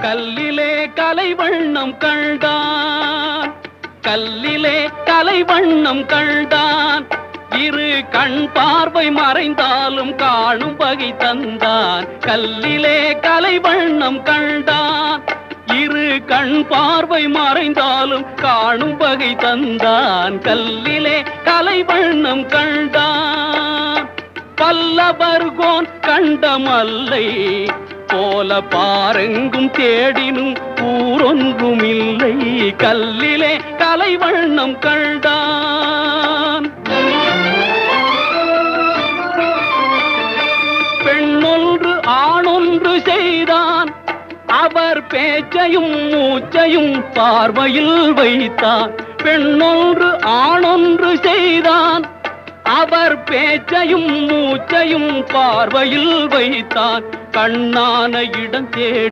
கல்லிலே கலைவண்ணம் கண்டான், கல்லிலே கலைவண்ணம் கண்டான். இரு கண் பார்வை மறைந்தாலும் காணும் வகை தந்தான். கல்லிலே கலைவண்ணம் கண்டான், இரு கண் பார்வை மறைந்தாலும் காணும் வகை தந்தான். கல்லிலே கலைவண்ணம் கண்டான். பல்லவர்கோன் கண்டமல்லை போல பாரெங்கும் தேடினும் ஊரொன்றுமில்லை. கல்லிலே கலைவண்ணம் கண்டான். பெண்ணொன்று ஆணொன்று செய்தான், அவர் பேச்சையும் மூச்சையும் பார்வையில் வைத்தான். பெண்ணொன்று ஆணொன்று செய்தான், அவர் பேச்சையும் மூச்சையும் பார்வையில் வைத்தான். கண்ணான இடம் தேடி